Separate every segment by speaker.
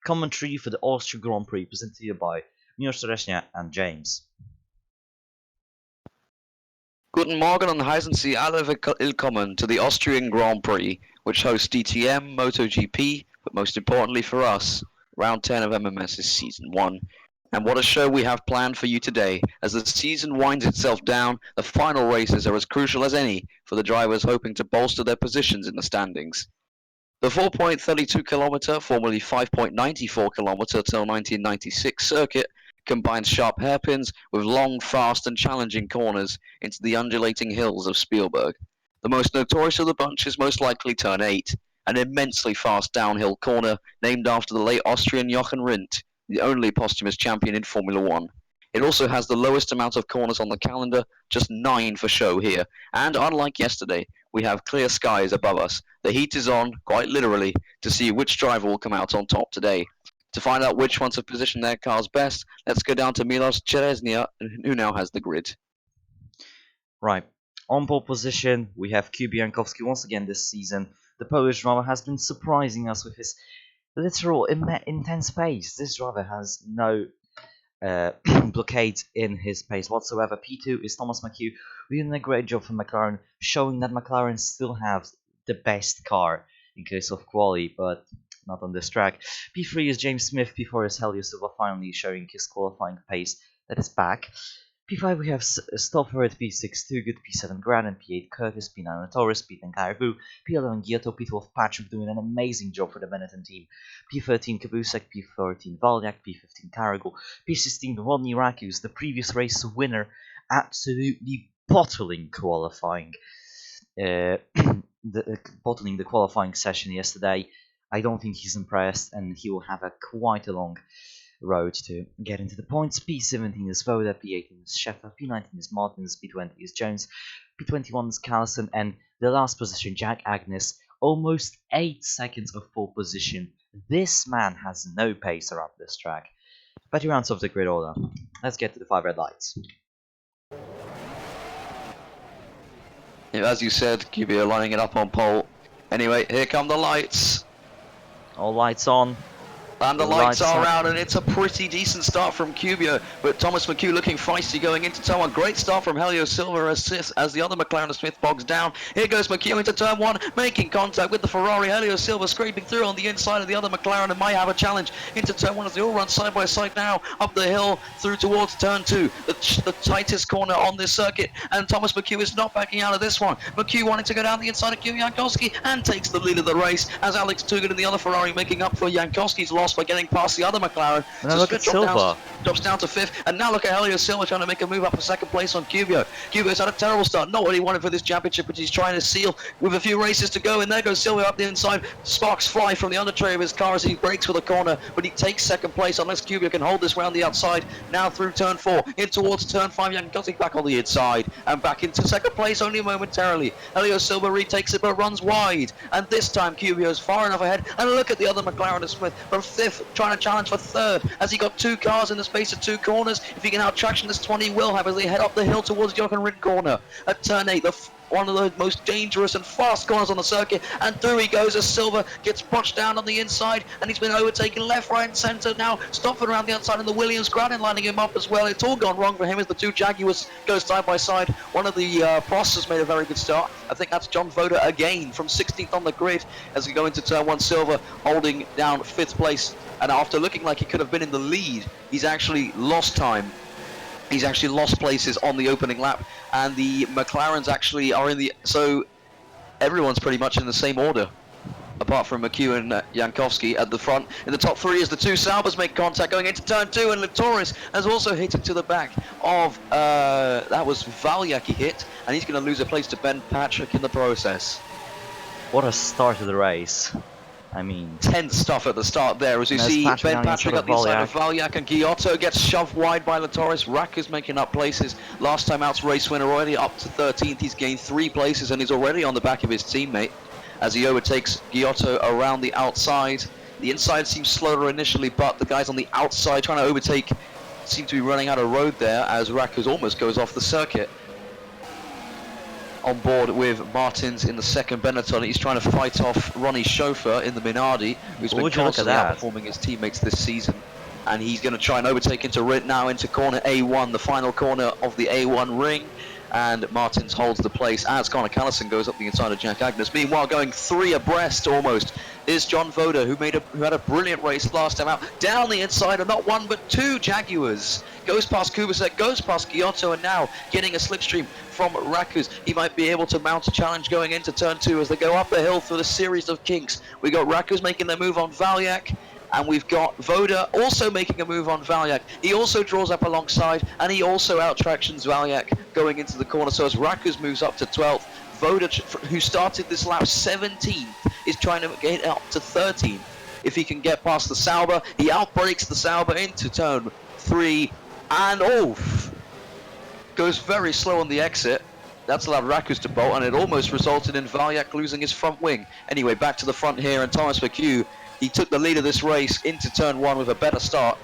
Speaker 1: commentary for the Austrian Grand Prix presented to you by Miłosz Czereśnia and James.
Speaker 2: Guten Morgen und heißen Sie alle willkommen to the Austrian Grand Prix, which hosts DTM, MotoGP, but most importantly for us, Round 10 of MMS's Season 1. And what a show we have planned for you today. As the season winds itself down, the final races are as crucial as any for the drivers hoping to bolster their positions in the standings. The 4.32 kilometer, formerly 5.94 kilometer till 1996 circuit combines sharp hairpins with long, fast and challenging corners into the undulating hills of Spielberg. The most notorious of the bunch is most likely turn 8, an immensely fast downhill corner named after the late Austrian Jochen Rindt, the only posthumous champion in Formula 1. It also has the lowest amount of corners on the calendar, just 9 for show here, and unlike yesterday, we have clear skies above us. The heat is on, quite literally, to see which driver will come out on top today. To find out which ones have positioned their cars best, let's go down to Miłosz Czereśnia, who now has the grid.
Speaker 1: Right, on pole position we have Kuba Jankowski once again this season. The Polish driver has been surprising us with his literal intense pace. This driver has no blockades in his pace whatsoever. P2 is Thomas McHugh, doing a great job for McLaren, showing that McLaren still have the best car in case of quali, but not on this track. P3 is James Smith, P4 is Helio Silva, finally showing his qualifying pace that is back. P5 we have Stoffer at P6 Too Good, P7 Gran, and P8 Curtis, P9 Torres, P10 Caribou, P11 Giotto, P12 Patrick doing an amazing job for the Benetton team, P13 Kabusek, P14 Valyak, P15 Carrigal, P16 Rodney Rakus, the previous race winner, absolutely bottling qualifying. Bottling the qualifying session yesterday. I don't think he's impressed, and he will have quite a long road to get into the points. P17 is Voda, P18 is Sheffer, P19 is Martins, P20 is Jones, P21 is Callison, and the last position, Jack Agnes, almost 8 seconds of pole position. This man has no pace around this track. But he rounds off the grid order. Let's get to the 5 red lights.
Speaker 2: Yeah, as you said, QB are lining it up on pole. Anyway, here come the lights.
Speaker 1: All lights on.
Speaker 2: And the lights are out, and it's a pretty decent start from Cubio, but Thomas McHugh looking feisty going into turn 1. Great start from Helio Silva as the other McLaren Smith bogs down. Here goes McHugh into turn 1, making contact with the Ferrari. Helio Silva scraping through on the inside of the other McLaren and might have a challenge into turn 1 as they all run side by side now up the hill through towards turn 2, the tightest corner on this circuit, and Thomas McHugh is not backing out of this one. McHugh wanting to go down the inside of Kuba Jankowski and takes the lead of the race as Alex Tugin and the other Ferrari making up for Jankowski's loss by getting past the other McLaren.
Speaker 1: Now look at Silva.
Speaker 2: Drops down to 5th, and now look at Helio Silva trying to make a move up for 2nd place on Cubio. Cubio's had a terrible start, not what he wanted for this championship, but he's trying to seal with a few races to go, and there goes Silva up the inside. Sparks fly from the under tray of his car as he brakes for the corner, but he takes 2nd place unless Cubio can hold this round the outside. Now through turn 4, in towards turn 5, Jankowski back on the inside, and back into 2nd place only momentarily. Helio Silva retakes it but runs wide, and this time Cubio is far enough ahead, and look at the other McLaren Smith from 5th, trying to challenge for 3rd, as he got 2 cars in the space of 2 corners. If he can out traction this 20 will have as they head up the hill towards Jochen Rindt corner. At turn 8, one of the most dangerous and fast corners on the circuit, and through he goes as Silva gets punched down on the inside, and he's been overtaken left, right and centre. Now stopping around the outside, and the Williams Gradin lining him up as well. It's all gone wrong for him as the 2 Jaguars go side by side. One of the Prosts has made a very good start. I think that's John Voda again from 16th on the grid as we go into turn 1. Silva holding down 5th place, and after looking like he could have been in the lead, he's actually lost time. He's actually lost places on the opening lap, and the McLarens actually are in the... So everyone's pretty much in the same order, apart from McHugh and Jankowski at the front. In the top 3 as the 2 Saubers make contact going into turn 2, and Torres has also hit it to the back of... that was Valyak he hit, and he's going to lose a place to Ben Patrick in the process.
Speaker 1: What a start of the race. I mean,
Speaker 2: tense stuff at the start there as you see Ben Patrick at the inside of Valyak, and Giotto gets shoved wide by Torres. Racker's making up places. Last time out's race winner already up to 13th. He's gained 3 places and he's already on the back of his teammate as he overtakes Giotto around the outside. The inside seems slower initially, but the guys on the outside trying to overtake seem to be running out of road there as Racker's almost goes off the circuit. on board with Martins in the second Benetton. He's trying to fight off Ronnie's chauffeur in the Minardi, who's been constantly outperforming his teammates this season. And he's going to try and overtake into Rit now into corner A1, the final corner of the A1 ring. And Martins holds the place as Connor Callison goes up the inside of Jack Agnes. Meanwhile, going 3 abreast almost is John Voda, who had a brilliant race last time out. Down the inside of not 1 but 2 Jaguars. Goes past Kubasek, goes past Giotto, and now getting a slipstream from Rakus. He might be able to mount a challenge going into turn 2 as they go up the hill through a series of kinks. We got Rakus making their move on Valyak. And we've got Voda also making a move on Valyak. He also draws up alongside, and he also out-tractions Valyak going into the corner. So as Rakus moves up to 12th, Voda, who started this lap 17th, is trying to get up to 13th. If he can get past the Sauber, he outbrakes the Sauber into turn 3, and goes very slow on the exit. That's allowed Rakus to bolt, and it almost resulted in Valyak losing his front wing. Anyway, back to the front here, and Thomas McHugh, he took the lead of this race into turn 1 with a better start.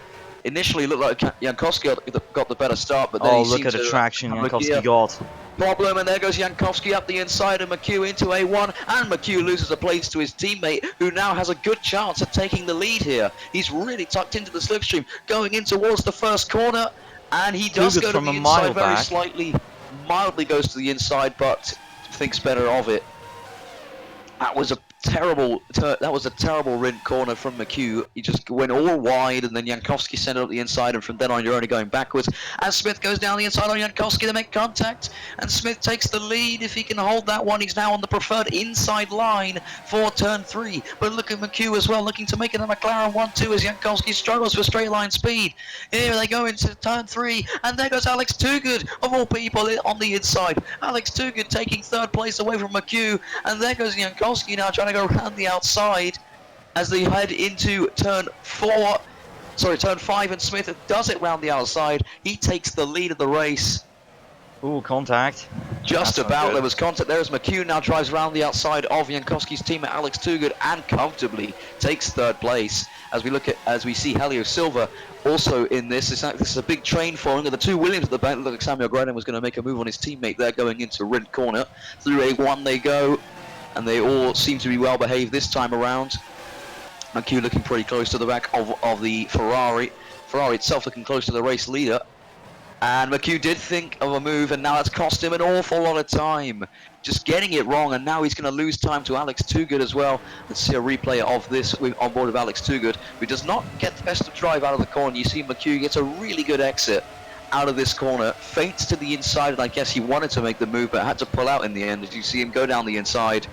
Speaker 2: Initially looked like Jankowski got the better start, but then
Speaker 1: look at the traction Jankowski got.
Speaker 2: Problem, and there goes Jankowski up the inside of McHugh into A1, and McHugh loses a place to his teammate, who now has a good chance of taking the lead here. He's really tucked into the slipstream, going in towards the first corner, and he does go to the inside very slightly, mildly goes to the inside, but thinks better of it. That was a terrible rim corner from McHugh. He just went all wide, and then Jankowski sent it up the inside, and from then on you're only going backwards. As Smith goes down the inside on Jankowski, they make contact, and Smith takes the lead. If he can hold that one, he's now on the preferred inside line for turn 3. But look at McHugh as well, looking to make it a McLaren 1-2 as Jankowski struggles for straight line speed. Here they go into turn 3, and there goes Alex Toogood, of all people, on the inside. Alex Toogood taking 3rd place away from McHugh, and there goes Jankowski now trying to go around the outside as they head into turn 5, and Smith does it round the outside. He takes the lead of the race.
Speaker 1: Ooh, contact.
Speaker 2: Just about, there was contact there as McHugh now drives around the outside of Jankowski's teammate Alex Toogood and comfortably takes 3rd place. As we see Helio Silva also in this. This is a big train for him. The 2 Williams at the back. Look like Samuel Graden was going to make a move on his teammate there going into Rint corner. Through A1 they go, and they all seem to be well behaved this time around. McHugh looking pretty close to the back of the Ferrari. Ferrari itself looking close to the race leader. And McHugh did think of a move, and now that's cost him an awful lot of time. Just getting it wrong, and now he's going to lose time to Alex Toogood as well. Let's see a replay of this on board of Alex Toogood, who does not get the best of drive out of the corner. You see McHugh gets a really good exit out of this corner, feints to the inside, and I guess he wanted to make the move, but had to pull out in the end. As you see him go down the inside,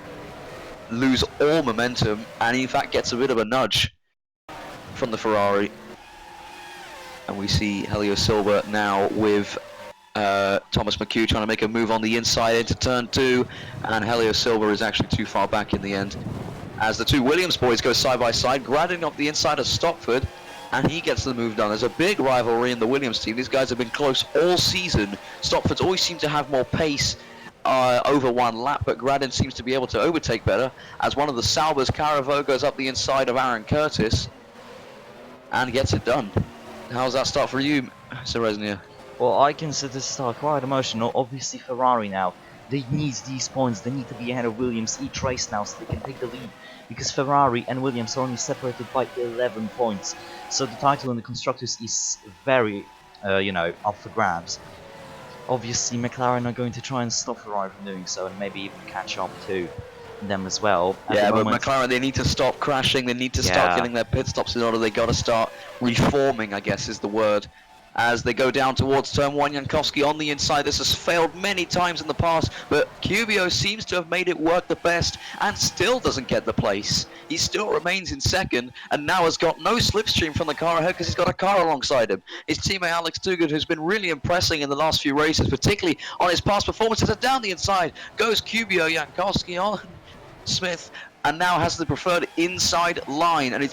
Speaker 2: lose all momentum, and he in fact gets a bit of a nudge from the Ferrari. And we see Helio Silva now with Thomas McHugh trying to make a move on the inside into turn 2, and Helio Silva is actually too far back in the end. As the 2 Williams boys go side by side, grabbing up the inside of Stockford, and he gets the move done. There's a big rivalry in the Williams team. These guys have been close all season. Stockford's always seemed to have more pace over one lap, but Gradin seems to be able to overtake better, as one of the Saubers, Caravo, goes up the inside of Aaron Curtis and gets it done. How's that start for you, Sir Resnier?
Speaker 1: Well, I consider this start quite emotional. Obviously, Ferrari now, they need these points. They need to be ahead of Williams each race now so they can take the lead. Because Ferrari and Williams are only separated by 11 points. So the title in the Constructors is very, up for grabs. Obviously, McLaren are going to try and stop Ferrari from doing so, and maybe even catch up to them as well.
Speaker 2: Yeah, but McLaren, they need to stop crashing. They need to start getting their pit stops in order. They got to start reforming, I guess is the word. As they go down towards turn 1, Jankowski on the inside. This has failed many times in the past, but Cubio seems to have made it work the best and still doesn't get the place. He still remains in second and now has got no slipstream from the car ahead because he's got a car alongside him. His teammate Alex Toogood, who's been really impressing in the last few races, particularly on his past performances, and down the inside goes Cubio. Jankowski on Smith, and now has the preferred inside line, and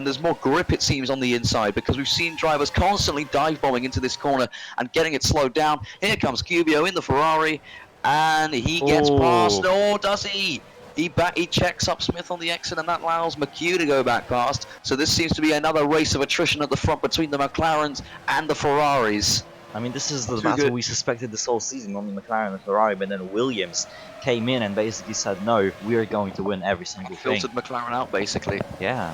Speaker 2: there's more grip, it seems, on the inside, because we've seen drivers constantly dive bombing into this corner and getting it slowed down. Here comes Cubio in the Ferrari, and he gets past. Oh, does he? He checks up Smith on the exit, and that allows McHugh to go back past. So this seems to be another race of attrition at the front between the McLarens and the Ferraris.
Speaker 1: I mean, this is the
Speaker 2: Too
Speaker 1: battle
Speaker 2: good.
Speaker 1: we suspected this whole season, only McLaren and Ferrari, but then Williams came in and basically said, no, we're going to win every single thing.
Speaker 2: Filtered McLaren out, basically.
Speaker 1: Yeah.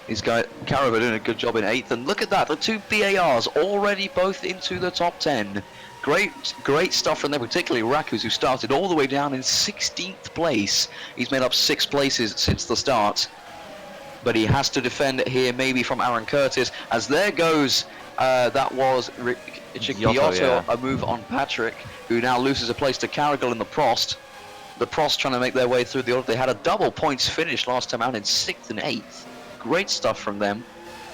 Speaker 2: These guys, Carver doing a good job in 8th, and look at that, the 2 BARs already both into the top 10. Great stuff from them, particularly Rakus, who started all the way down in 16th place. He's made up 6 places since the start, but he has to defend here, maybe from Aaron Curtis, as there goes, that was Giotto, a move on Patrick, who now loses a place to Carrigal in the Prost. The Prost trying to make their way through the order. They had a double points finish last time out in 6th and 8th. Great stuff from them,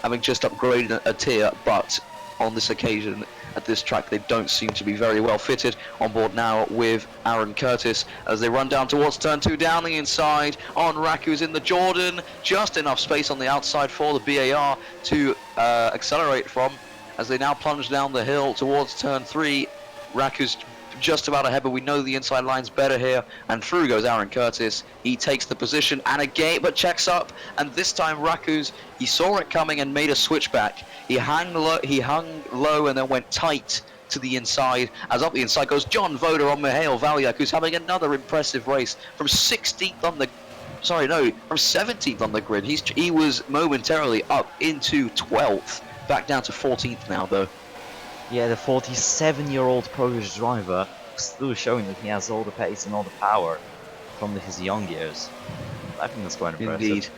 Speaker 2: having just upgraded a tier, but on this occasion, at this track, they don't seem to be very well fitted. On board now with Aaron Curtis as they run down towards turn 2, down the inside on Raku's in the Jordan. Just enough space on the outside for the BAR to accelerate from, as they now plunge down the hill towards turn 3. Raku's just about ahead, but we know the inside line's better here, and through goes Aaron Curtis. He takes the position and again, but checks up, and this time Raku's, he saw it coming and made a switchback. He hung low and then went tight to the inside, as up the inside goes John Voda on Mihail Valyak, who's having another impressive race from 16th on the from 17th on the grid. He was momentarily up into 12th, back down to 14th now though.
Speaker 1: Yeah, the 47-year-old Polish driver still showing that he has all the pace and all the power from his young years. I think that's quite impressive.
Speaker 2: Indeed.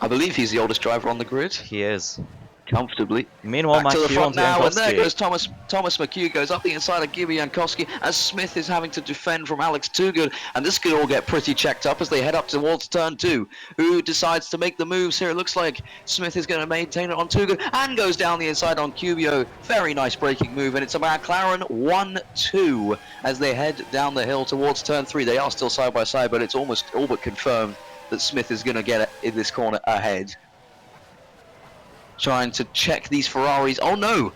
Speaker 2: I believe he's the oldest driver on the grid.
Speaker 1: He is.
Speaker 2: Comfortably.
Speaker 1: Meanwhile,
Speaker 2: back to the front now, and there
Speaker 1: Jankowski.
Speaker 2: goes Thomas McHugh, goes up the inside of Gibby Jankowski, as Smith is having to defend from Alex Toogood, and this could all get pretty checked up as they head up towards turn 2. Who decides to make the moves here? It looks like Smith is going to maintain it on Toogood, and goes down the inside on Cubio. Very nice braking move, and it's a McLaren 1-2 as they head down the hill towards turn 3. They are still side by side, but it's almost all but confirmed that Smith is going to get it in this corner ahead. Trying to check these Ferraris. Oh no!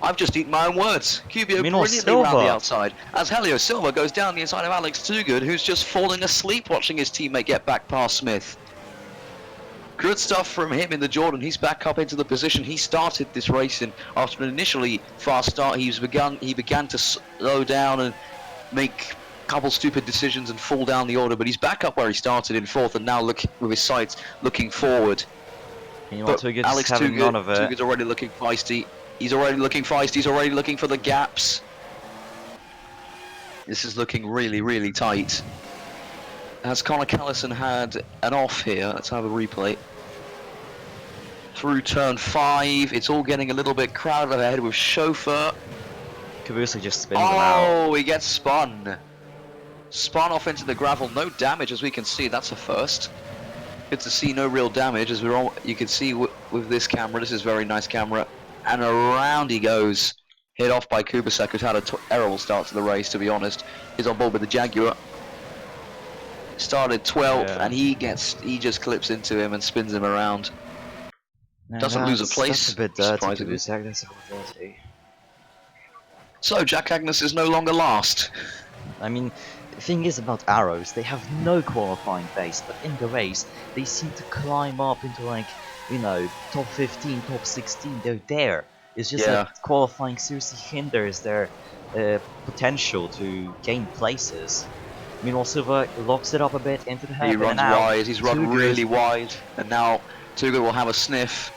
Speaker 2: I've just eaten my own words. Cubio brilliantly around the outside as Helio Silva goes down the inside of Alex Toogood, who's just falling asleep watching his teammate get back past Smith. Good stuff from him in the Jordan. He's back up into the position he started this race in. After an initially fast start, he began to slow down and make a couple stupid decisions and fall down the order, but he's back up where he started in 4th, and now with his sights looking forward. But Alex Toogood's already looking feisty. He's already looking feisty. He's already looking for the gaps. This is looking really, really tight. Has Connor Callison had an off here? Let's have a replay. Through turn 5, it's all getting a little bit crowded ahead with Chauffeur.
Speaker 1: Caboose just spins him out.
Speaker 2: Oh, he gets spun. Spun off into the gravel. No damage, as we can see. That's a first. Good to see no real damage, as you can see with this camera. This is a very nice camera, and around he goes, hit off by Kubasek, who's had a terrible start to the race, to be honest. He's on board with the Jaguar. Started 12th, and he just clips into him and spins him around. Doesn't lose a place.
Speaker 1: That's a bit dirty, Kubasek. That's a bit dirty.
Speaker 2: So Jack Agnes is no longer last.
Speaker 1: I mean, the thing is about arrows, they have no qualifying pace, but in the race, they seem to climb up into, like, you know, top 15, top 16, they're there. It's just like qualifying seriously hinders their potential to gain places. Meanwhile, Silva locks it up a bit into the hairpin.
Speaker 2: He runs wide, he's run really wide, and now Toogood will have a sniff.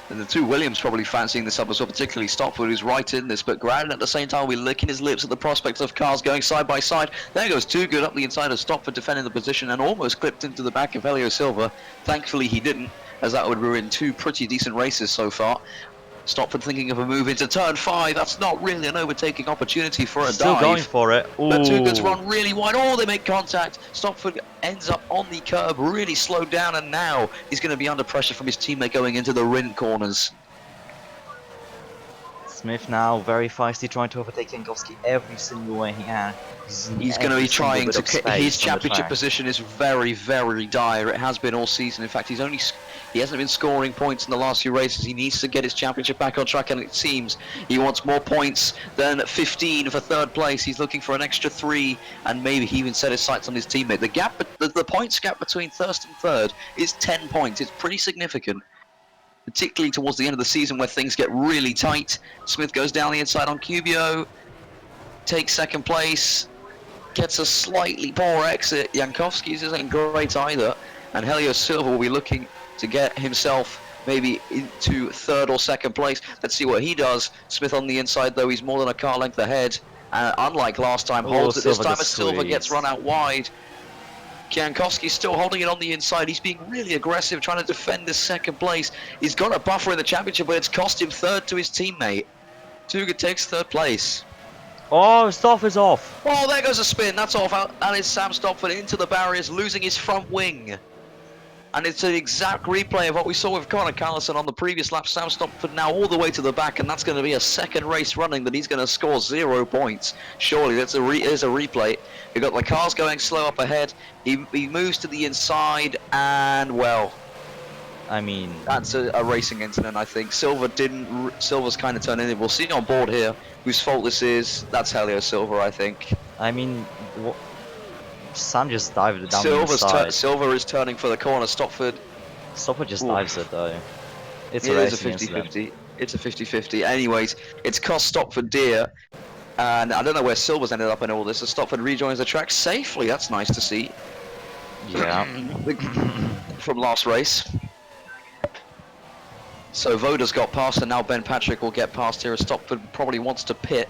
Speaker 2: And the two Williams probably fancying this up as well, particularly Stopford, who's right in this, but Groudon at the same time will be licking his lips at the prospect of cars going side by side. There goes Toogood up the inside of Stopford, defending the position, and almost clipped into the back of Helio Silva. Thankfully he didn't, as that would ruin 2 pretty decent races so far. Stopford thinking of a move into turn 5. That's not really an overtaking opportunity for a dive.
Speaker 1: Still going for it. Ooh.
Speaker 2: But Toogood's run really wide. Oh, they make contact. Stopford ends up on the curb, really slowed down, and now he's going to be under pressure from his teammate going into the Rin corners.
Speaker 1: Smith now very feisty, trying to overtake Jankowski every single way he can.
Speaker 2: He's going to be trying to. His championship position is very, very dire. It has been all season. In fact, he hasn't been scoring points in the last few races. He needs to get his championship back on track, and it seems he wants more points than 15 for 3rd place. He's looking for an extra 3, and maybe he even set his sights on his teammate. The gap, the points gap between 1st and 3rd is 10 points. It's pretty significant. particularly towards the end of the season where things get really tight. Smith goes down the inside on Cubio, takes second place, gets a slightly poor exit. Jankowski's isn't great either, and Helio Silva will be looking to get himself maybe into third or second place. Let's see what he does. Smith on the inside, though, he's more than a car length ahead. Unlike last time, holds it this time as Silva gets run out wide. Jankowski's still holding it on the inside. He's being really aggressive, trying to defend this second place. He's got a buffer in the championship, but it's cost him third to his teammate. Tuga takes third place.
Speaker 1: Oh, Stoff is off.
Speaker 2: Oh, there goes a spin. That's off. And it's Sam Stopford into the barriers, losing his front wing. And it's an exact replay of what we saw with Conor Callison on the previous lap. Sam Stopford now all the way to the back, and that's going to be a second race running that he's going to score 0 points. Surely, there's a replay. We've got the cars going slow up ahead. He moves to the inside, and well,
Speaker 1: I mean,
Speaker 2: that's a racing incident, I think. Silva's kind of turned in. We'll see on board here whose fault this is. That's Helio Silva, I think.
Speaker 1: I mean, Sam just dived it down the inside.
Speaker 2: Silva is turning for the corner. Stopford
Speaker 1: just dives it though. It's a
Speaker 2: 50-50. It's a 50-50. Anyways, it's cost Stopford dear. And I don't know where Silva's ended up in all this. So Stopford rejoins the track safely. That's nice to see.
Speaker 1: Yeah.
Speaker 2: From last race. So Voda's got past, and now Ben Patrick will get past here as Stopford probably wants to pit.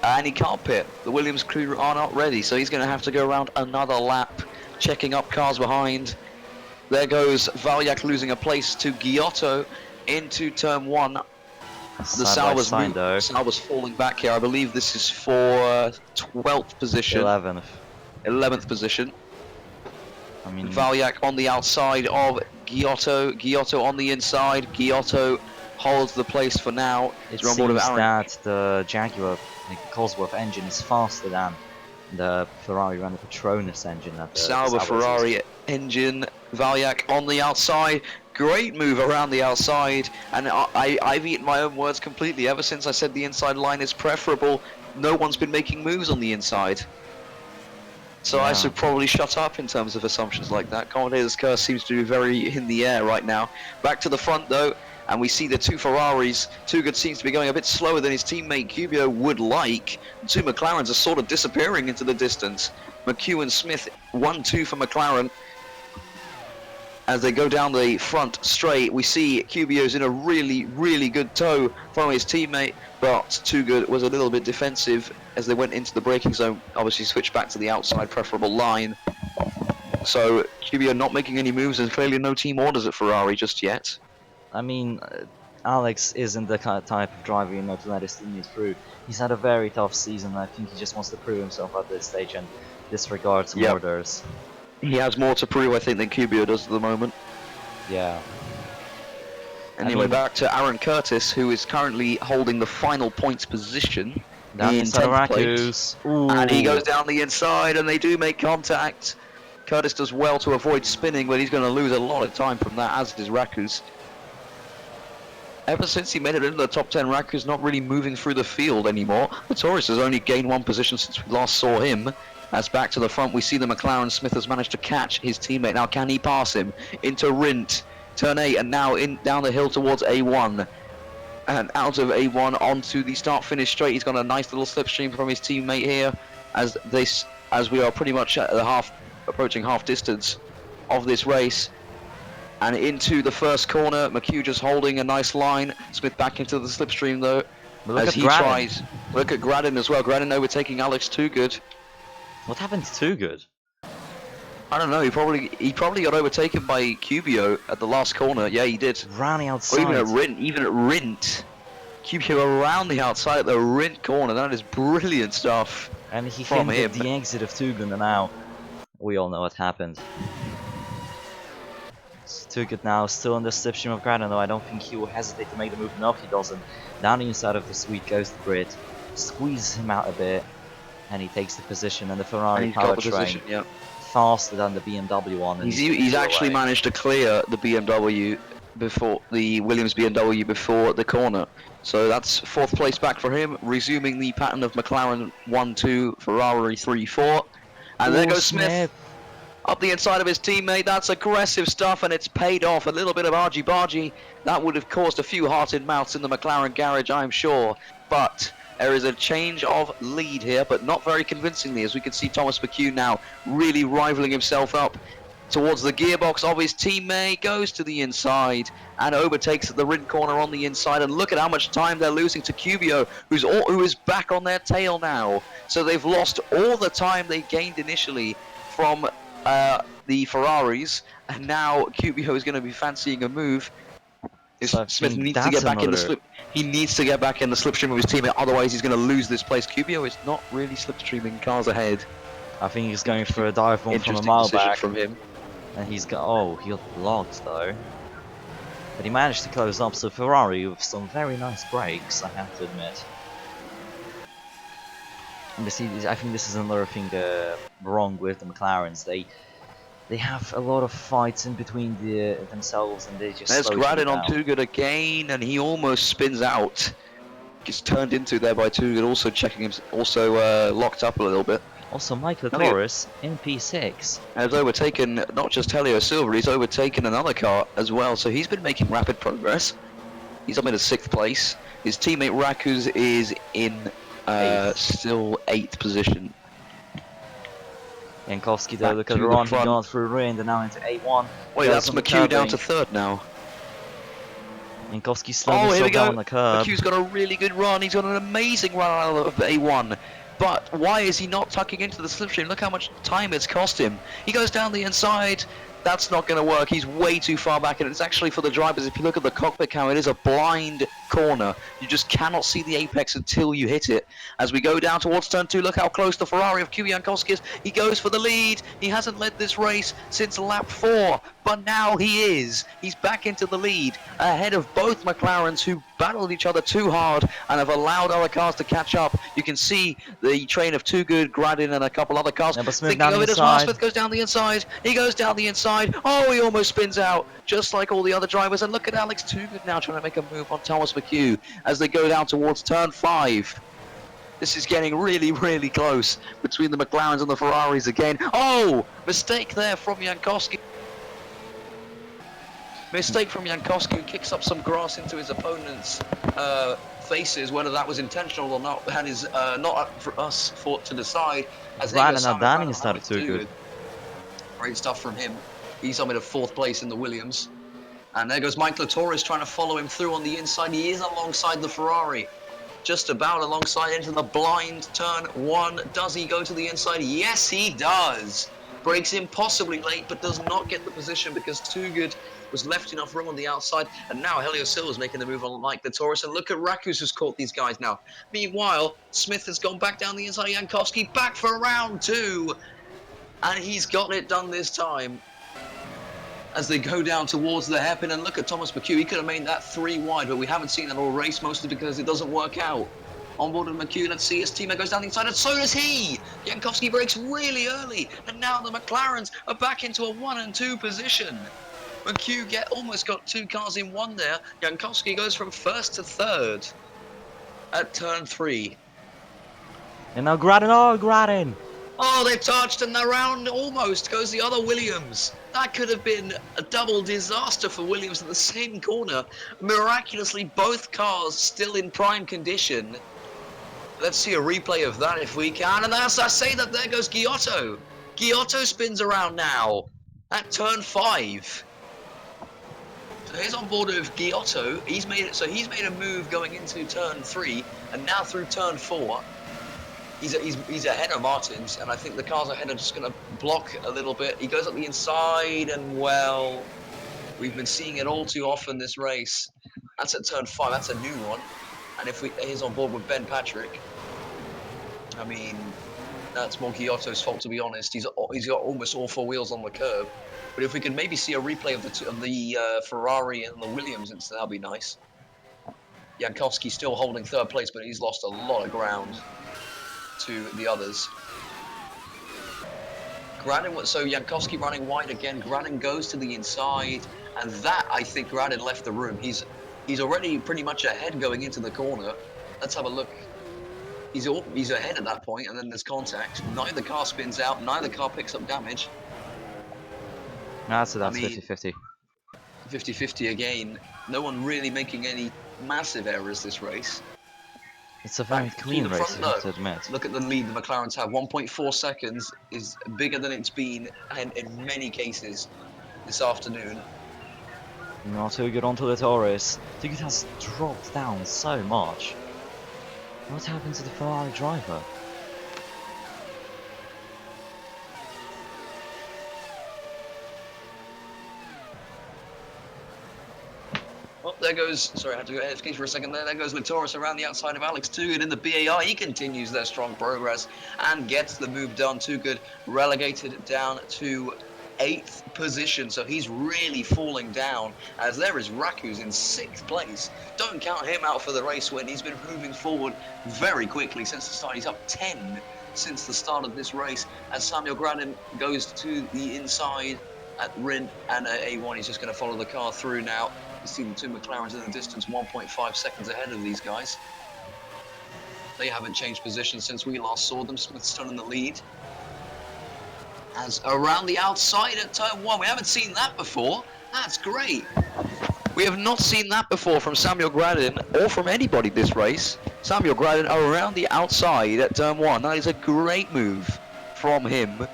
Speaker 2: And he can't pit. The Williams crew are not ready, so he's going to have to go around another lap, checking up cars behind. There goes Valyak losing a place to Giotto into turn 1. The Sauber's falling back here. I believe this is for 12th position. 11th position.
Speaker 1: I mean,
Speaker 2: Valyak on the outside of Giotto. Giotto on the inside. Giotto holds the place for now.
Speaker 1: It seems that the Jaguar Cosworth engine is faster than the Ferrari Renault Petronas engine.
Speaker 2: Sauber Ferrari engine. Valyak on the outside. Great move around the outside, and I've eaten my own words completely. Ever since I said the inside line is preferable, no one's been making moves on the inside. So yeah. I should probably shut up in terms of assumptions like that. Commentator's curse seems to be very in the air right now. Back to the front though, and we see the two Ferraris. Toogood seems to be going a bit slower than his teammate Cubio would like. The two McLarens are sort of disappearing into the distance. McHugh and Smith 1-2 for McLaren. As they go down the front straight, we see Cubio's in a really, really good tow from his teammate, but Toogood was a little bit defensive as they went into the braking zone. Obviously switched back to the outside preferable line. So Cubio not making any moves, and clearly no team orders at Ferrari just yet.
Speaker 1: I mean, Alex isn't the kind of type of driver you know to let his teammates through. He's had a very tough season. I think he just wants to prove himself at this stage and disregard some orders. He
Speaker 2: has more to prove, I think, than Cubio does at the moment.
Speaker 1: Yeah.
Speaker 2: Anyway, back to Aaron Curtis, who is currently holding the final points position in 10th place. And he goes down the inside, and they do make contact. Curtis does well to avoid spinning, but he's going to lose a lot of time from that, as does Rakus. Ever since he made it into the top 10, Raku's not really moving through the field anymore. The Taurus has only gained 1 position since we last saw him. As back to the front, we see the McLaren. Smith has managed to catch his teammate. Now, can he pass him into Rindt? Turn 8, and now down the hill towards A1. And out of A1 onto the start-finish straight. He's got a nice little slipstream from his teammate here, as we are pretty much at the approaching half distance of this race. And into the first corner, McHugh just holding a nice line. Smith back into the slipstream though, as he tries. Look at Gradin as well. Gradin overtaking Alex Toogood.
Speaker 1: What happened to Toogood?
Speaker 2: I don't know. He probably got overtaken by Cubio at the last corner. Yeah, he did.
Speaker 1: Round the outside.
Speaker 2: Or even at Rindt. Cubio around the outside at the Rindt corner. That is brilliant stuff.
Speaker 1: And he hinted the exit of Toogood, and now we all know what happened. Toogood now still in the slipstream of Gradin, though I don't think he will hesitate to make the move. No, he doesn't. Down the inside of the suite goes the grid, squeezes him out a bit, and he takes the position. And the Ferrari powertrain faster than the BMW one. And
Speaker 2: he's actually managed to clear the BMW before the Williams BMW before the corner. So that's 4th place back for him, resuming the pattern of McLaren 1-2, Ferrari 3-4. And there goes Smith. up the inside of his teammate. That's aggressive stuff, and it's paid off. A little bit of argy-bargy. That would have caused a few hearted mouths in the McLaren garage, I'm sure. But there is a change of lead here, but not very convincingly, as we can see Thomas McHugh now really rivaling himself up towards the gearbox of his teammate, goes to the inside and overtakes at the rim corner on the inside. And look at how much time they're losing to Cubio, who is back on their tail now. So they've lost all the time they gained initially from the Ferraris, and now Cubio is going to be fancying a move.
Speaker 1: So
Speaker 2: Smith needs to get back in the slip. He needs to get back in the slipstream of his teammate, otherwise he's going to lose this place. Cubio is not really slipstreaming cars ahead.
Speaker 1: I think he's going for a dive bomb from a mile back from him. And he's got, oh, he got locked though. But he managed to close up, so Ferrari with some very nice brakes, I have to admit. And I think this is another thing wrong with the McLarens. They have a lot of fights in between themselves, and they just.
Speaker 2: There's Gradin on Too Good again, and he almost spins out. Gets turned into there by Too Good, also checking him, also locked up a little bit.
Speaker 1: Also, Michael Torres in P6
Speaker 2: has overtaken not just Helio Silver, he's overtaken another car as well. So he's been making rapid progress. He's up in 6th place. His teammate Rakus is in still 8th position.
Speaker 1: Jankowski though, look at the run, he got through Rind and now into A1.
Speaker 2: Wait, that's McHugh down to 3rd now.
Speaker 1: Jankowski slowly slowed down the curb.
Speaker 2: McHugh's got a really good run, he's got an amazing run out of A1. But why is he not tucking into the slipstream? Look how much time it's cost him. He goes down the inside. That's not going to work. He's way too far back, and it's actually for the drivers. If you look at the cockpit cam, it is a blind corner. You just cannot see the apex until you hit it. As we go down towards turn 2, look how close the Ferrari of Q Jankowski is. He goes for the lead. He hasn't led this race since lap 4, but now he is. He's back into the lead, ahead of both McLarens, who battled each other too hard and have allowed other cars to catch up. You can see the train of Too Good, Gradin, and a couple other cars.
Speaker 1: Smith down the inside.
Speaker 2: Smith goes down the inside. He goes down the inside. Oh, he almost spins out, just like all the other drivers. And look at Alex Too Good now trying to make a move on Thomas McHugh as they go down towards turn 5. This is getting really, really close between the McLarens and the Ferraris again. Oh, mistake there from Jankowski. Mistake from Jankowski, who kicks up some grass into his opponent's faces. Whether that was intentional or not, that is not up for us to decide. As
Speaker 1: Adani started Too Good.
Speaker 2: Great stuff from him. He's up in 4th place in the Williams. And there goes Michael Torres trying to follow him through on the inside. He is alongside the Ferrari. Just about alongside into the blind turn 1. Does he go to the inside? Yes, he does. Breaks impossibly late, but does not get the position because Too Good was left enough room on the outside. And now Helio Silva's making the move on Mike the Taurus. And look at Rakus, who's caught these guys now. Meanwhile, Smith has gone back down the inside. Jankowski back for round 2. And he's got it done this time. As they go down towards the hairpin, and look at Thomas McHugh. He could have made that 3 wide, but we haven't seen that all race, mostly because it doesn't work out. On board with McHugh, let's see his teammate goes down the inside, and so does he! Jankowski breaks really early, and now the McLarens are back into a 1 and 2 position. McHugh almost got 2 cars in 1 there. Jankowski goes from 1st to 3rd at turn 3.
Speaker 1: And now Gradin,
Speaker 2: Oh, they've touched, and around almost goes the other Williams. That could have been a double disaster for Williams in the same corner. Miraculously, both cars still in prime condition. Let's see a replay of that if we can. And as I say that, there goes Giotto. Giotto spins around now at turn 5. So he's on board with Giotto. He's made a move going into turn 3, and now through turn 4. He's ahead of Martins, and I think the cars ahead are just going to block a little bit. He goes up the inside, and well, we've been seeing it all too often this race. That's at turn 5. That's a new one. And if he's on board with Ben Patrick, I mean, that's more Giotto's fault, to be honest. He's got almost all 4 wheels on the curb. But if we can maybe see a replay of the Ferrari and the Williams, that'll be nice. Jankowski still holding 3rd place, but he's lost a lot of ground to the others. Gradin, so Jankowski running wide again. Gradin goes to the inside, and that, I think, Gradin left the room. He's already pretty much ahead going into the corner. Let's have a look. He's ahead at that point, and then there's contact. Neither car spins out. Neither car picks up damage.
Speaker 1: That's
Speaker 2: I mean,
Speaker 1: 50-50.
Speaker 2: 50-50 again. No one really making any massive errors this race.
Speaker 1: It's a very
Speaker 2: Back to
Speaker 1: clean
Speaker 2: the
Speaker 1: race,
Speaker 2: front
Speaker 1: you have
Speaker 2: though.
Speaker 1: to admit.
Speaker 2: Look at the lead the McLarens have. 1.4 seconds is bigger than it's been in many cases this afternoon.
Speaker 1: Not too good onto the Taurus. Ticket has dropped down so much. What happened to the Ferrari driver?
Speaker 2: Oh, there goes, sorry, I had to go ahead of for a second there. There goes Latoris around the outside of Alex Toogood in the BAR. He continues their strong progress and gets the move done. Toogood relegated down to 8th position, so he's really falling down as there is Raku's in 6th place. Don't count him out for the race when he's been moving forward very quickly since the start. He's up 10 since the start of this race as Samuel Gradin goes to the inside at Rin and A1. He's just going to follow the car through now. You see the two McLarens in the distance, 1.5 seconds ahead of these guys. They haven't changed position since we last saw them. Smith still in the lead. As around the outside at turn 1, we haven't seen that before. That's great. We have not seen that before from Samuel Gradin or from anybody this race. Samuel Gradin around the outside at turn 1. That is a great move from him.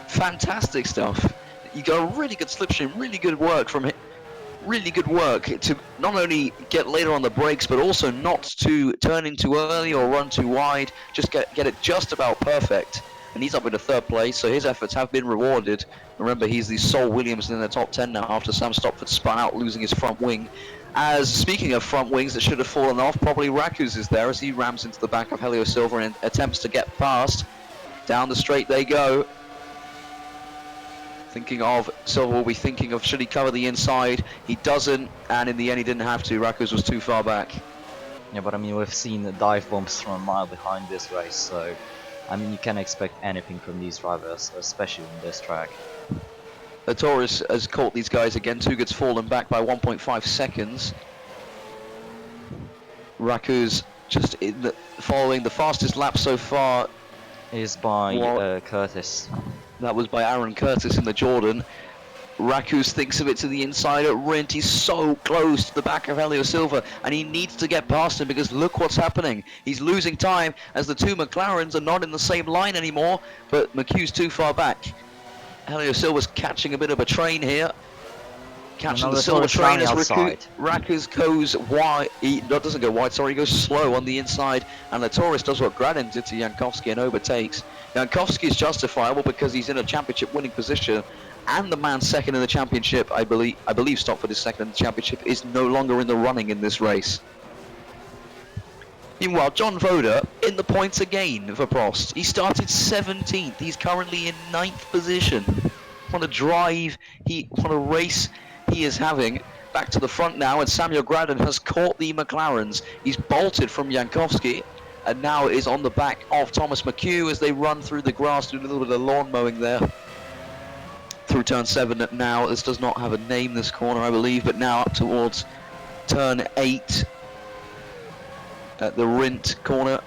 Speaker 2: Fantastic stuff. You got a really good slipstream, really good work from him. Really good work to not only get later on the brakes, but also not to turn in too early or run too wide. Just get it just about perfect. And he's up in the 3rd place, so his efforts have been rewarded. Remember, he's the sole Williams in the top 10 now after Sam Stopford spun out, losing his front wing. As speaking of front wings that should have fallen off, probably Raku's is there as he rams into the back of Helio Silva and attempts to get past. Down the straight they go. Thinking of, Silva will be thinking of, should he cover the inside? He doesn't, and in the end he didn't have to. Raku's was too far back.
Speaker 1: Yeah, but I mean, we've seen the dive bombs from a mile behind this race, so I mean, you can expect anything from these drivers, especially on this track.
Speaker 2: The Taurus has caught these guys again. Toogood's fallen back by 1.5 seconds. Raku's just following the fastest lap so far.
Speaker 1: Is by Curtis.
Speaker 2: That was by Aaron Curtis in the Jordan. Rakus thinks of it to the inside at Rindt. He's so close to the back of Helio Silva, and he needs to get past him because look what's happening. He's losing time as the two McLarens are not in the same line anymore, but McHugh's too far back. Helio Silva's catching a bit of a train here. Catching the Silva train as Rakus goes wide. He doesn't go wide, sorry, he goes slow on the inside, and the Taurus does what Gradin did to Jankowski and overtakes. Jankowski is justifiable because he's in a championship winning position, and the man second in the championship, I believe Stopford is second in the championship, is no longer in the running in this race. Meanwhile, John Voda in the points again for Prost. He started 17th. He's currently in 9th position. What a drive, what a race he is having. Back to the front now, and Samuel Gradin has caught the McLarens. He's bolted from Jankowski, and now is on the back of Thomas McHugh as they run through the grass, doing a little bit of lawn mowing there. Through turn 7 now. This does not have a name, this corner, I believe, but now up towards turn 8 at the Rindt corner.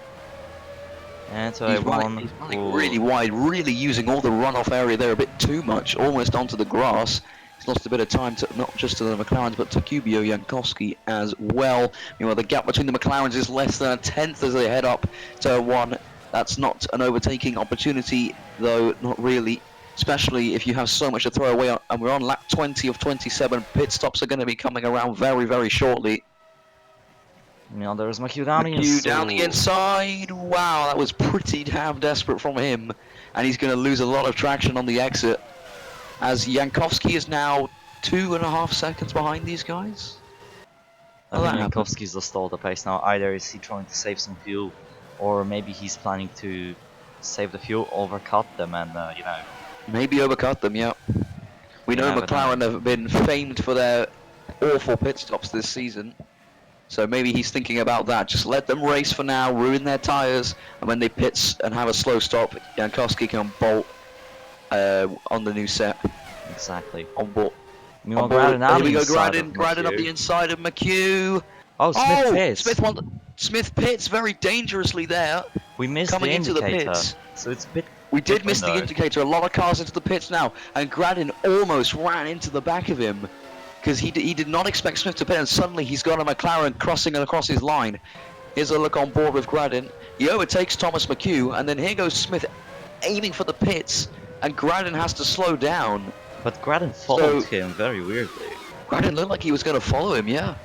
Speaker 1: And
Speaker 2: he's running really wide, really using all the runoff area there a bit too much, almost onto the grass. He's lost a bit of time, to not just to the McLarens, but to Kubio Jankowski as well. Meanwhile, the gap between the McLarens is less than a tenth as they head up to 1. That's not an overtaking opportunity, though, not really. Especially if you have so much to throw away, and we're on lap 20 of 27. Pit stops are going to be coming around very, very shortly.
Speaker 1: Now there's McHugh down
Speaker 2: the inside. Wow, that was pretty damn desperate from him. And he's going to lose a lot of traction on the exit. As Jankowski is now 2.5 seconds behind these guys.
Speaker 1: I think Jankowski's just stalled the pace now. Either is he trying to save some fuel, or maybe he's planning to save the fuel, overcut them, and you know.
Speaker 2: Maybe overcut them, yeah. We know McLaren have been famed for their awful pit stops this season. So maybe he's thinking about that. Just let them race for now, ruin their tyres, and when they pit and have a slow stop, Jankowski can bolt on the new set.
Speaker 1: Exactly.
Speaker 2: On board.
Speaker 1: Here we go,
Speaker 2: Gradin up the inside of McHugh.
Speaker 1: Oh, Smith pits.
Speaker 2: Smith pits very dangerously there.
Speaker 1: We missed
Speaker 2: coming
Speaker 1: the
Speaker 2: into the
Speaker 1: indicator,
Speaker 2: pits.
Speaker 1: so it's a bit
Speaker 2: We did
Speaker 1: Good
Speaker 2: miss the
Speaker 1: window.
Speaker 2: indicator. A lot of cars into the pits now, and Gradin almost ran into the back of him because he did not expect Smith to pit, and suddenly he's got a McLaren crossing across his line. Here's a look on board with Gradin. He overtakes Thomas McHugh, and then here goes Smith aiming for the pits, and Gradin has to slow down.
Speaker 1: But Gradin followed him very weirdly.
Speaker 2: Gradin looked like he was going to follow him, yeah.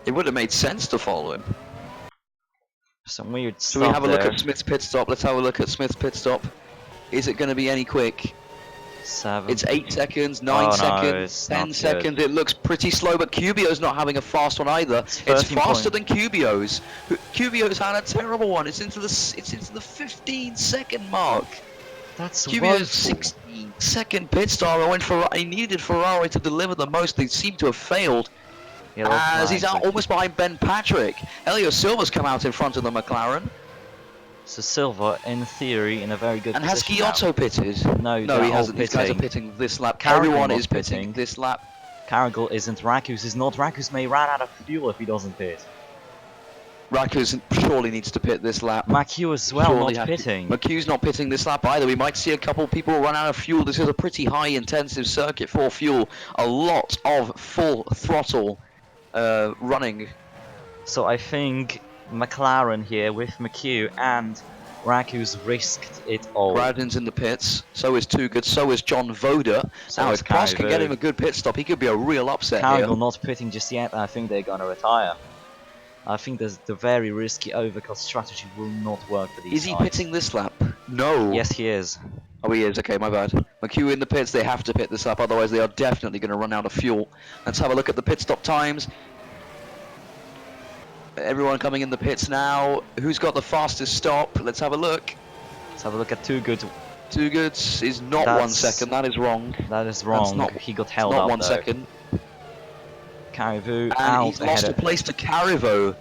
Speaker 2: It would have made sense to follow him.
Speaker 1: Some weird
Speaker 2: So
Speaker 1: stuff
Speaker 2: we have a
Speaker 1: there.
Speaker 2: look at Smith's pit stop. Let's have a look at Smith's pit stop. Is it going to be any quick?
Speaker 1: 7.
Speaker 2: It's 8 seconds, 9
Speaker 1: Oh, no,
Speaker 2: seconds,
Speaker 1: it's
Speaker 2: 10
Speaker 1: not
Speaker 2: seconds.
Speaker 1: good.
Speaker 2: It looks pretty slow, but Cubio's not having a fast one either. It's
Speaker 1: 13
Speaker 2: faster
Speaker 1: point.
Speaker 2: than Cubio's. Cubio's had a terrible one. It's into the 15-second mark.
Speaker 1: That's
Speaker 2: Cubio's
Speaker 1: woeful.
Speaker 2: 16-second pit stop. He needed Ferrari to deliver the most. They seem to have failed.
Speaker 1: Yellow
Speaker 2: As he's
Speaker 1: flag,
Speaker 2: out almost behind Ben Patrick. Helio Silva's come out in front of the McLaren.
Speaker 1: So Silva, in theory, in a very good
Speaker 2: And has
Speaker 1: position now.
Speaker 2: Giotto pitted?
Speaker 1: No,
Speaker 2: No,
Speaker 1: they're
Speaker 2: he
Speaker 1: all
Speaker 2: hasn't. These guys are
Speaker 1: pitting.
Speaker 2: pitting this lap.
Speaker 1: Carrigan
Speaker 2: Everyone
Speaker 1: was
Speaker 2: is pitting
Speaker 1: pitting.
Speaker 2: this lap.
Speaker 1: Cargill isn't. Rakus is not. Rakus may run out of fuel if he doesn't pit.
Speaker 2: Rakus surely needs to pit this lap.
Speaker 1: McHugh as well,
Speaker 2: Surely
Speaker 1: not
Speaker 2: have to-
Speaker 1: pitting.
Speaker 2: McHugh's not pitting this lap either. We might see a couple people run out of fuel. This is a pretty high intensive circuit for fuel. A lot of full throttle running.
Speaker 1: So I think McLaren here with McHugh and Rakus risked it all.
Speaker 2: Gradin's in the pits. So is Too Good. So is John Voda.
Speaker 1: So
Speaker 2: Now
Speaker 1: is
Speaker 2: if Prost can get
Speaker 1: Carrigan.
Speaker 2: him a good pit stop, he could be a real upset
Speaker 1: Cargill
Speaker 2: here.
Speaker 1: not pitting just yet. I think they're gonna retire. I think the very risky overcut strategy will not work for these
Speaker 2: Is he
Speaker 1: guys.
Speaker 2: pitting this lap? No.
Speaker 1: Yes, he is.
Speaker 2: Oh, he is. Okay, my bad. McHugh in the pits. They have to pit this lap, otherwise they are definitely going to run out of fuel. Let's have a look at the pit stop times. Everyone coming in the pits now. Who's got the fastest stop? Let's have a look.
Speaker 1: Let's have a look at Too Good.
Speaker 2: Too Goods is not 1
Speaker 1: That's-
Speaker 2: second. That is wrong.
Speaker 1: That is wrong.
Speaker 2: not-
Speaker 1: He got
Speaker 2: It's
Speaker 1: held
Speaker 2: not
Speaker 1: up
Speaker 2: 1
Speaker 1: though.
Speaker 2: second.
Speaker 1: Caribou
Speaker 2: And
Speaker 1: out
Speaker 2: he's
Speaker 1: ahead
Speaker 2: lost a
Speaker 1: of.
Speaker 2: place to Carivo.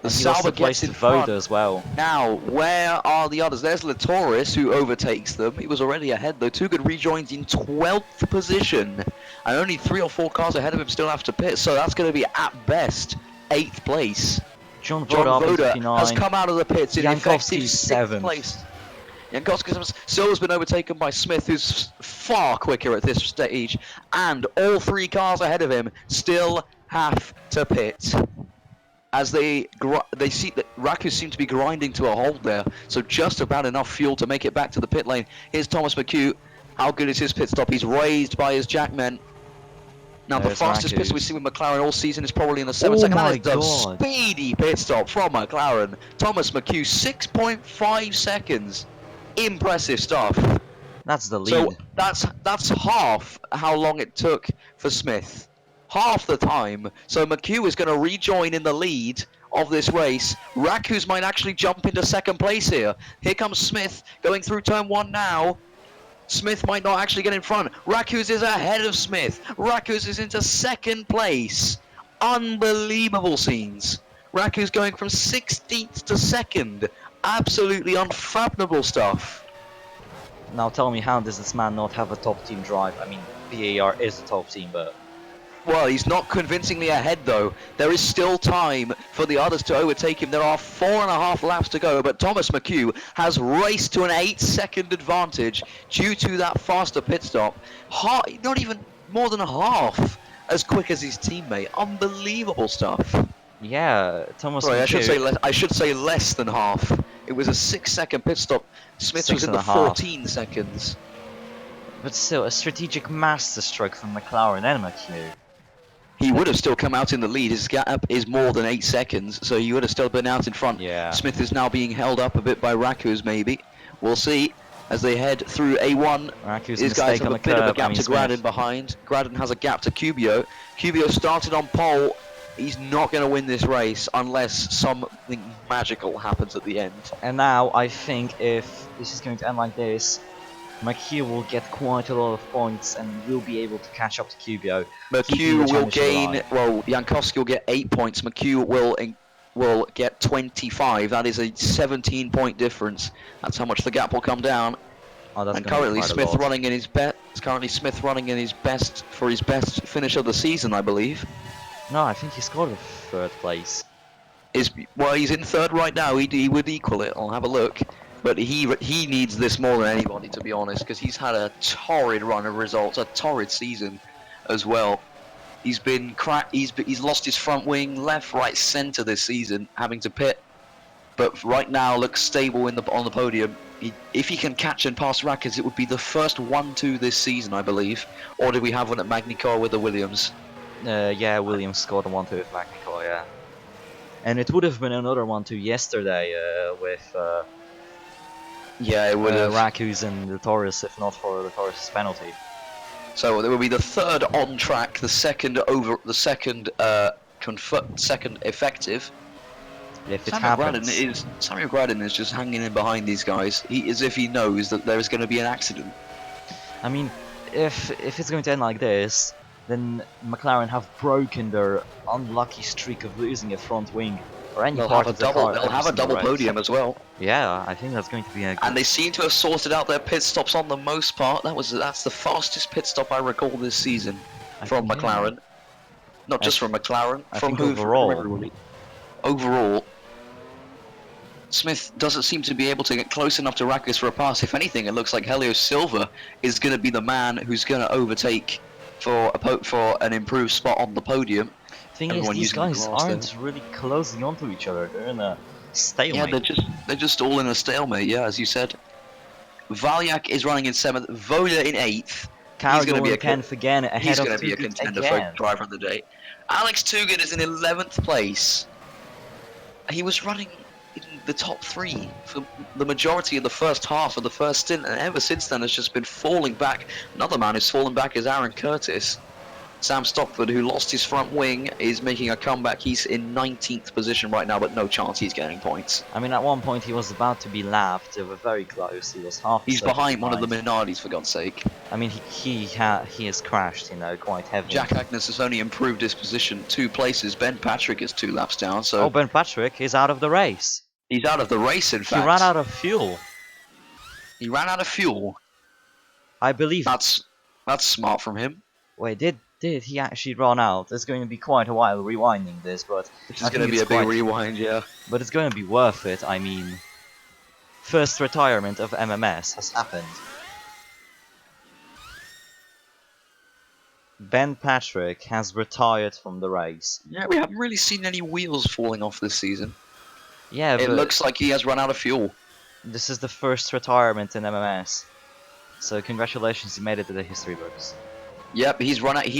Speaker 2: The
Speaker 1: And he lost
Speaker 2: Sauber
Speaker 1: the place
Speaker 2: gets
Speaker 1: to
Speaker 2: in front.
Speaker 1: Voda as well.
Speaker 2: Now, where are the others? There's Latoris, who overtakes them. He was already ahead, though. Too Good rejoins in 12th position. And only 3 or 4 cars ahead of him still have to pit, so that's going to be, at best, 8th place.
Speaker 1: John
Speaker 2: John
Speaker 1: Voda up in
Speaker 2: Voda
Speaker 1: 59.
Speaker 2: has come out of the pits in effective
Speaker 1: Jankowski's
Speaker 2: 6th
Speaker 1: 7th.
Speaker 2: place. Jankowski's Silva's been overtaken by Smith, who's far quicker at this stage, and all 3 cars ahead of him still have to pit. As they see that Rakus seem to be grinding to a halt there, so just about enough fuel to make it back to the pit lane. Here's Thomas McHugh. How good is his pit stop? He's raised by his jackmen. Now
Speaker 1: There's
Speaker 2: the fastest pit
Speaker 1: Rakus.
Speaker 2: we've seen with McLaren all season is probably in the 7th
Speaker 1: Oh
Speaker 2: second.
Speaker 1: my
Speaker 2: That is a
Speaker 1: God.
Speaker 2: speedy pit stop from McLaren. Thomas McHugh, 6.5 seconds. Impressive stuff.
Speaker 1: That's the lead.
Speaker 2: So that's half how long it took for Smith. Half the time. So McHugh is going to rejoin in the lead of this race. Rakus might actually jump into 2nd place here. Here comes Smith going through turn 1 now. Smith might not actually get in front. Rakus is ahead of Smith. Rakus is into 2nd place. Unbelievable scenes. Rakus going from 16th to 2nd. Absolutely unfathomable stuff.
Speaker 1: Now tell me, how does this man not have a top team drive? I mean, VAR is a top team, but
Speaker 2: Well, he's not convincingly ahead though. There is still time for the others to overtake him. There are 4.5 laps to go, but Thomas McHugh has raced to an 8-second advantage due to that faster pit stop. Not even more than half as quick as his teammate. Unbelievable stuff.
Speaker 1: yeah, Thomas
Speaker 2: Sorry,
Speaker 1: McHugh.
Speaker 2: I should say less than half. It was a 6-second pit stop. Smith was in the
Speaker 1: 6.5.
Speaker 2: 14 seconds.
Speaker 1: But still, a strategic masterstroke from McLaren and McHugh.
Speaker 2: He would have still come out in the lead. His gap is more than 8 seconds, so he would have still been out in front.
Speaker 1: Yeah.
Speaker 2: Smith is now being held up a bit by Rakus, maybe. We'll see as they head through A1.
Speaker 1: Raku's
Speaker 2: These guys
Speaker 1: mistake
Speaker 2: have
Speaker 1: on
Speaker 2: a
Speaker 1: the
Speaker 2: bit of a
Speaker 1: curb.
Speaker 2: gap to Gradin behind. Gradin has a gap to Cubio. Cubio started on pole. He's not going to win this race unless something magical happens at the end.
Speaker 1: And now, I think if this is going to end like this, McHugh will get quite a lot of points and will be able to catch up to Cubio. keeping the
Speaker 2: McHugh will
Speaker 1: championship
Speaker 2: gain,
Speaker 1: alive.
Speaker 2: well, Jankowski will get 8 points. McHugh will get 25. That is a 17-point difference. That's how much the gap will come down.
Speaker 1: Oh, that's
Speaker 2: And
Speaker 1: gonna be
Speaker 2: currently
Speaker 1: quite a
Speaker 2: Smith
Speaker 1: lot.
Speaker 2: running in his best. Currently Smith running in his best for his best finish of the season, I believe.
Speaker 1: No, I think he scored a 3rd place.
Speaker 2: Well, he's in 3rd right now. He would equal it. I'll have a look. But he needs this more than anybody, to be honest, because he's had a torrid run of results, a torrid season as well. He's been he's lost his front wing, left, right, centre this season, having to pit. But right now looks stable on the podium. If he can catch and pass Rackers, it would be the first 1-2 this season, I believe. Or do we have one at Magny-Cours with the Williams?
Speaker 1: Yeah, Williams scored a 1-2 with Magny-Cours, yeah. And it would have been another 1-2 yesterday with
Speaker 2: yeah, it would have.
Speaker 1: Rakus and the Taurus, if not for the Taurus penalty.
Speaker 2: So there will be the third on track, the second second effective.
Speaker 1: If it happens.
Speaker 2: Samuel Gradin is just hanging in behind these guys. As if he knows that there is going to be an accident.
Speaker 1: I mean, if it's going to end like this, then McLaren have broken their unlucky streak of losing a front wing or any part of the car.
Speaker 2: They'll have a double podium as well.
Speaker 1: Yeah, I think that's going to be a good...
Speaker 2: And they seem to have sorted out their pit stops on the most part. That's the fastest pit stop I recall this season from McLaren. Not just from McLaren, from
Speaker 1: overall.
Speaker 2: Overall, Smith doesn't seem to be able to get close enough to Rackers for a pass. If anything, it looks like Helio Silva is going to be the man who's going to overtake for an improved spot on the podium.
Speaker 1: Thing is, these guys aren't really closing onto each other. They're in a stalemate.
Speaker 2: Yeah, they're just all in a stalemate. Yeah, as you said. Valyak is running in 7th, Voda in 8th.
Speaker 1: He's going to be a contender
Speaker 2: for driver of the day. Alex Tugan is in 11th place. He was running in the top 3 for the majority of the first half of the first stint, and ever since then has just been falling back. Another man who's fallen back is Aaron Curtis. Sam Stockford, who lost his front wing, is making a comeback. He's in 19th position right now, but no chance he's getting points.
Speaker 1: I mean, at one point he was about to be lapped. They were very close. He was half.
Speaker 2: He's behind one of the Minardis, for God's sake.
Speaker 1: I mean, he has crashed, quite heavily.
Speaker 2: Jack Agnes has only improved his position 2 places. Ben Patrick is 2 laps down. So.
Speaker 1: Oh, Ben Patrick is out of the race.
Speaker 2: He's out of the race, in fact.
Speaker 1: He ran out of fuel.
Speaker 2: He ran out of fuel.
Speaker 1: I believe.
Speaker 2: That's smart from him.
Speaker 1: Wait, did he actually run out? It's going to be quite a while rewinding this, but
Speaker 2: this is going to be a big rewind, yeah.
Speaker 1: But it's going to be worth it. I mean, first retirement of MMS has happened. Ben Patrick has retired from the race.
Speaker 2: Yeah, we haven't really seen any wheels falling off this season.
Speaker 1: Yeah,
Speaker 2: it looks like he has run out of fuel.
Speaker 1: This is the first retirement in MMS. So congratulations, he made it to the history books. Yep,
Speaker 2: he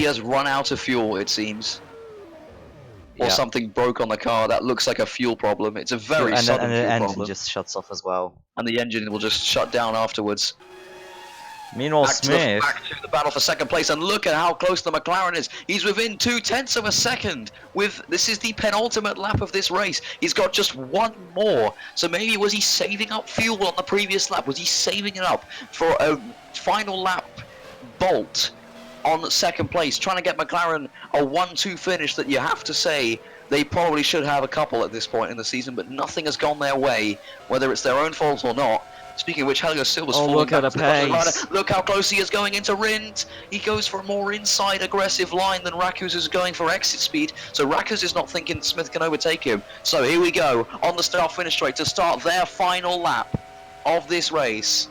Speaker 2: has run out of fuel, it seems. Or something broke on the car. That looks like a fuel problem. It's a very sudden fuel problem.
Speaker 1: And the engine just shuts off as well.
Speaker 2: And the engine will just shut down afterwards.
Speaker 1: Meanwhile, Smith...
Speaker 2: Back to the battle for second place, and look at how close the McLaren is. He's within 0.2 of a second. This is the penultimate lap of this race. He's got just one more. So maybe was he saving up fuel on the previous lap? Was he saving it up for a final lap bolt on second place, trying to get McLaren a 1-2 finish that you have to say they probably should have a couple at this point in the season, but nothing has gone their way, whether it's their own fault or not. Speaking of which, Helio Silva's falling
Speaker 1: look
Speaker 2: back
Speaker 1: at the pace.
Speaker 2: Look how close he is going into Rindt. He goes for a more inside aggressive line than Rakus is going for exit speed. So Rakus is not thinking Smith can overtake him. So here we go on the start-finish straight to start their final lap of this race.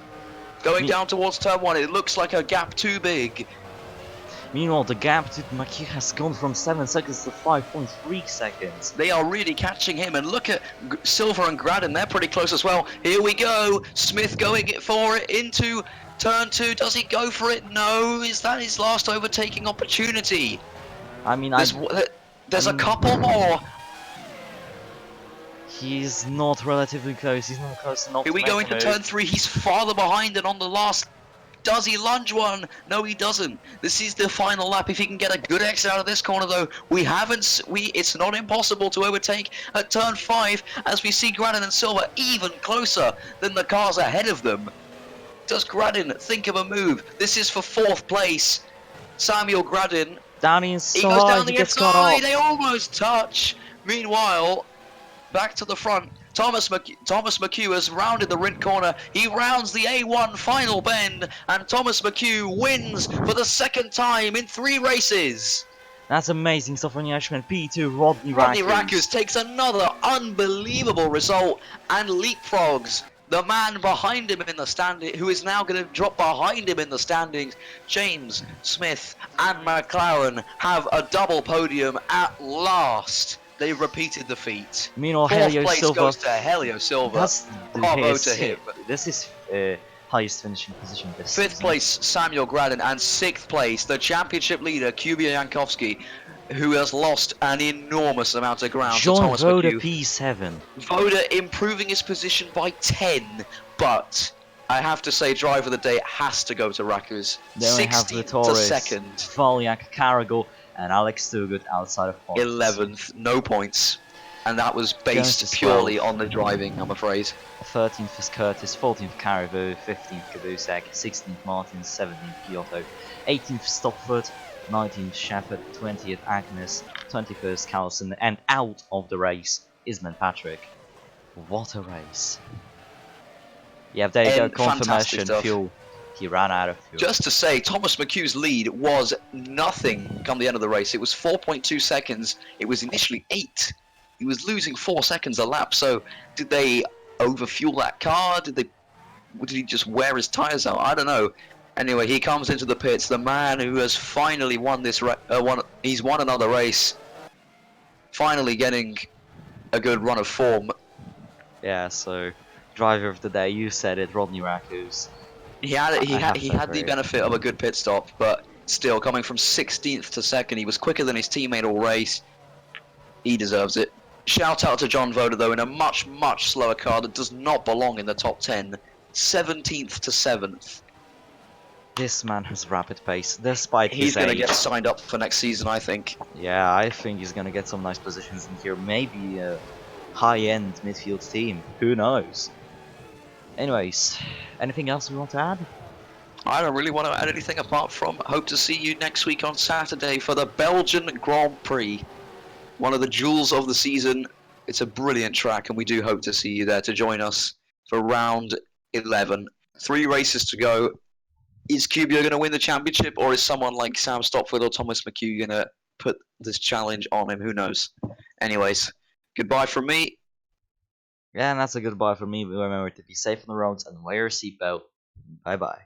Speaker 2: Going down towards turn 1, it looks like a gap too big.
Speaker 1: Meanwhile, the gap to Maki has gone from 7 seconds to 5.3 seconds.
Speaker 2: They are really catching him, and look at Silva and Gradin, they're pretty close as well. Here we go, Smith going for it into turn 2. Does he go for it? No. Is that his last overtaking opportunity?
Speaker 1: I mean,
Speaker 2: there's a couple more.
Speaker 1: He's not relatively close. He's not close enough.
Speaker 2: Here we go into turn 3. He's farther behind and on the last. Does he lunge one? No, he doesn't. This is the final lap. If he can get a good exit out of this corner, though, it's not impossible to overtake at turn 5 as we see Gradin and Silva even closer than the cars ahead of them. Does Gradin think of a move? This is for 4th place. Samuel Gradin.
Speaker 1: Down the inside.
Speaker 2: He goes down the inside. They almost touch. Meanwhile, back to the front. Thomas McHugh has rounded the Rindt corner. He rounds the A1 final bend, and Thomas McHugh wins for the 2nd time in 3 races.
Speaker 1: That's amazing stuff from Yashman. P2, Rodney
Speaker 2: Rakus takes another unbelievable result and leapfrogs The man behind him in the standing, who is now going to drop behind him in the standings, James Smith and McLaren have a double podium at last. They've repeated the feat.
Speaker 1: Meanwhile,
Speaker 2: Fourth
Speaker 1: Helio
Speaker 2: place
Speaker 1: Silva,
Speaker 2: goes to Helio Silva.
Speaker 1: that's
Speaker 2: Bravo to him.
Speaker 1: this is highest finishing position this
Speaker 2: Fifth
Speaker 1: season.
Speaker 2: place, Samuel Gradin, and sixth place, the championship leader, Kuba Jankowski, who has lost an enormous amount of ground to
Speaker 1: John
Speaker 2: Thomas
Speaker 1: Voda
Speaker 2: McHugh.
Speaker 1: P7.
Speaker 2: Voda improving his position by 10, but I have to say, driver of the day has to go to Rakus.
Speaker 1: Then we have
Speaker 2: 16th to
Speaker 1: Vitoris,
Speaker 2: 2nd,
Speaker 1: Valyak, Caragol, and Alex Stugut outside of points.
Speaker 2: 11th, no points. And that was
Speaker 1: Jones
Speaker 2: based
Speaker 1: is
Speaker 2: purely
Speaker 1: 12th.
Speaker 2: on the driving, I'm afraid.
Speaker 1: 13th is Curtis, 14th Caribou, 15th Kabusek, 16th Martin, 17th Kyoto, 18th Stopford, 19th Shepard, 20th Agnes, 21st Carlson, and out of the race is Patrick. What a race. Yeah, there you go,
Speaker 2: Fantastic
Speaker 1: confirmation,
Speaker 2: stuff.
Speaker 1: fuel. He ran out of fuel.
Speaker 2: Just to say, Thomas McHugh's lead was nothing come the end of the race. It was 4.2 seconds. It was initially 8. He was losing 4 seconds a lap. So did they overfuel that car? Did he just wear his tires out? I don't know. Anyway, he comes into the pits. The man who has finally won this he's won another race. Finally getting a good run of form.
Speaker 1: Yeah, so driver of the day, you said it, Rodney Rakus.
Speaker 2: He had the
Speaker 1: agree.
Speaker 2: benefit of a good pit stop, but still coming from 16th to 2nd, he was quicker than his teammate all race. He deserves it. Shout out to John Voda though, in a much slower car that does not belong in the top 10. 17th to 7th.
Speaker 1: This man has rapid pace, despite
Speaker 2: He's
Speaker 1: his
Speaker 2: going to
Speaker 1: age.
Speaker 2: get signed up for next season, I think.
Speaker 1: Yeah, I think he's gonna get some nice positions in here. Maybe a high-end midfield team. Who knows? Anyways, anything else we want to add?
Speaker 2: I don't really want to add anything apart from hope to see you next week on Saturday for the Belgian Grand Prix. One of the jewels of the season. It's a brilliant track, and we do hope to see you there to join us for round 11. 3 races to go. Is QBO going to win the championship, or is someone like Sam Stopford or Thomas McHugh going to put this challenge on him? Who knows? Anyways, goodbye from me.
Speaker 1: Yeah, and that's a goodbye from me. Remember to be safe on the roads and wear your seatbelt. Bye bye.